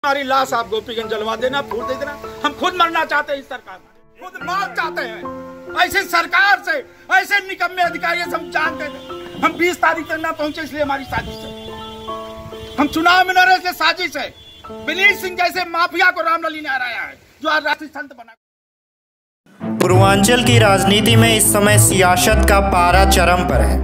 हमारी लाश आप गोपीगंज जलवा देना, फूल दे देना। हम खुद मरना चाहते हैं, इस सरकार में खुद मौत चाहते हैं। ऐसे सरकार से, ऐसे निकम्मे अधिकारी से हम जानते थे। हम 20 तारीख तक ना पहुंचे, इसलिए हमारी साजिश है। हम चुनाव में न रहे, इसलिए साजिश है। विनीत सिंह जैसे माफिया को रामलली ने हराया है, जो आज राष्ट्रीय संत बना। पूर्वांचल की राजनीति में इस समय सियासत का पारा चरम पर है।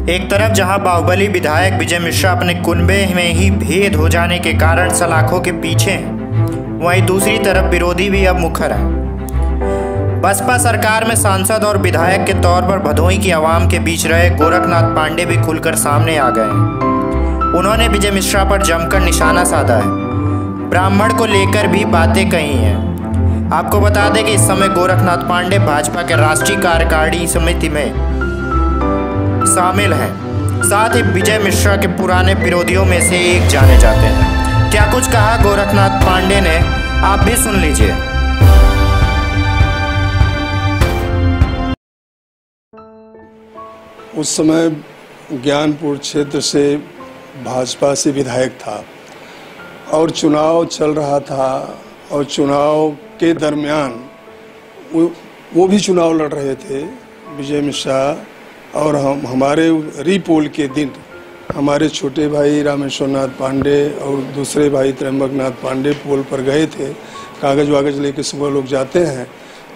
एक तरफ जहां बाहुबली विधायक विजय मिश्रा अपने कुनबे में ही भेद हो जाने के कारण सलाखों के पीछे हैं, वहीं दूसरी तरफ विरोधी भी अब मुखर है। बसपा सरकार में सांसद और विधायक के तौर पर भदोही की आवाम के बीच रहे गोरखनाथ पांडे भी खुलकर सामने आ गए हैं। उन्होंने विजय मिश्रा पर जमकर निशाना साधा है, ब्राह्मण को लेकर भी बातें कही हैं। आपको बता दें कि इस समय गोरखनाथ पांडे भाजपा के राष्ट्रीय कार्यकारिणी समिति में शामिल हैं। साथ ही विजय मिश्रा के पुराने विरोधियों में से एक जाने जाते हैं। क्या कुछ कहा गोरखनाथ पांडे ने, आप भी सुन लीजिए। उस समय ज्ञानपुर क्षेत्र से भाजपा से विधायक था और चुनाव चल रहा था, और चुनाव के दरमियान वो भी चुनाव लड़ रहे थे, विजय मिश्रा, और हमारे रीपोल के दिन हमारे छोटे भाई रामेश्वर नाथ पांडे और दूसरे भाई त्र्यंबक नाथ पांडे पोल पर गए थे। कागज वागज लेके सुबह लोग जाते हैं,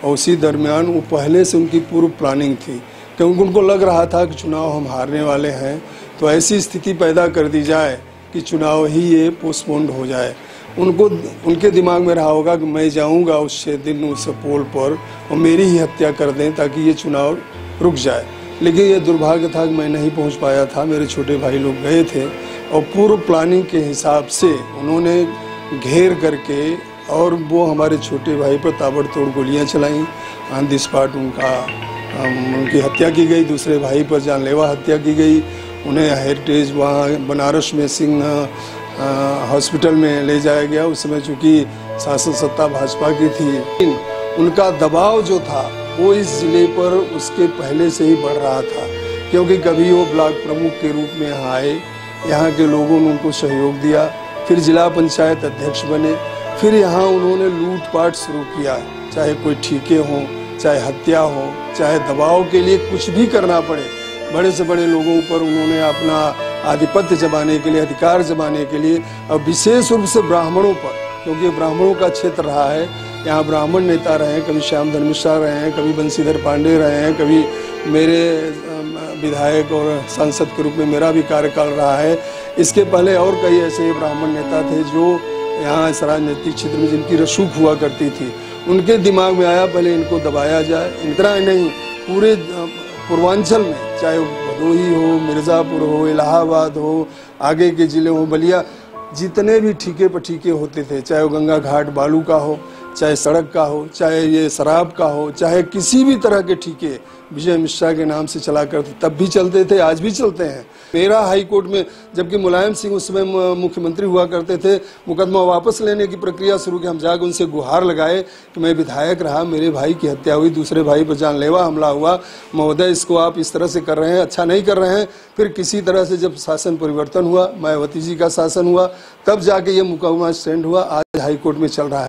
और उसी दरमियान वो पहले से उनकी पूर्व प्लानिंग थी, क्योंकि उनको लग रहा था कि चुनाव हम हारने वाले हैं, तो ऐसी स्थिति पैदा कर दी जाए कि चुनाव ही ये पोस्टपोन्ड हो जाए। उनके दिमाग में रहा होगा कि मैं जाऊंगा उस दिन उस पोल पर और मेरी ही हत्या कर दें ताकि ये चुनाव रुक जाए। लेकिन ये दुर्भाग्य था कि मैं नहीं पहुंच पाया था, मेरे छोटे भाई लोग गए थे, और पूर्व प्लानिंग के हिसाब से उन्होंने घेर करके और वो हमारे छोटे भाई पर ताबड़तोड़ गोलियां चलाईं। ऑन द स्पॉट उनकी हत्या की गई, दूसरे भाई पर जानलेवा हत्या की गई। उन्हें हेरिटेज वहाँ बनारस में सिंह हॉस्पिटल में ले जाया गया। उस समय चूँकि शासन सत्ता भाजपा की थी, उनका दबाव जो था वो इस जिले पर उसके पहले से ही बढ़ रहा था, क्योंकि कभी वो ब्लॉक प्रमुख के रूप में यहाँ आए, यहाँ के लोगों ने उनको सहयोग दिया, फिर जिला पंचायत अध्यक्ष बने, फिर यहाँ उन्होंने लूटपाट शुरू किया, चाहे कोई ठीके हों, चाहे हत्या हो, चाहे दबाव के लिए कुछ भी करना पड़े। बड़े से बड़े लोगों पर उन्होंने अपना आधिपत्य जमाने के लिए, अधिकार जमाने के लिए, और विशेष रूप से ब्राह्मणों पर, क्योंकि ब्राह्मणों का क्षेत्र रहा है, यहाँ ब्राह्मण नेता रहे हैं, कभी श्याम धर्म मिश्रा रहे हैं, कभी बंशीधर पांडे रहे हैं, कभी मेरे विधायक और सांसद के रूप में मेरा भी कार्यकाल रहा है। इसके पहले और कई ऐसे ब्राह्मण नेता थे जो यहाँ इस राजनीतिक क्षेत्र में जिनकी रसूख हुआ करती थी। उनके दिमाग में आया पहले इनको दबाया जाए। इतना ही नहीं, पूरे पूर्वांचल में, चाहे भदोही हो, मिर्ज़ापुर हो, इलाहाबाद हो, आगे के ज़िले हो, बलिया, जितने भी ठीके पर ठीके होते थे, चाहे वो गंगा घाट बालू का हो, चाहे सड़क का हो, चाहे ये शराब का हो, चाहे किसी भी तरह के ठीके विजय मिश्रा के नाम से चला करते, तब भी चलते थे, आज भी चलते हैं। मेरा हाई कोर्ट में, जबकि मुलायम सिंह उस समय मुख्यमंत्री हुआ करते थे, मुकदमा वापस लेने की प्रक्रिया शुरू की। हम जाकर उनसे गुहार लगाए कि मैं विधायक रहा, मेरे भाई की हत्या हुई, दूसरे भाई पर जानलेवा हमला हुआ, महोदय इसको आप इस तरह से कर रहे हैं, अच्छा नहीं कर रहे हैं। फिर किसी तरह से जब शासन परिवर्तन हुआ, मायावती जी का शासन हुआ, तब जाके ये मुकदमा स्टैंड हुआ, आज हाई कोर्ट में चल रहा है।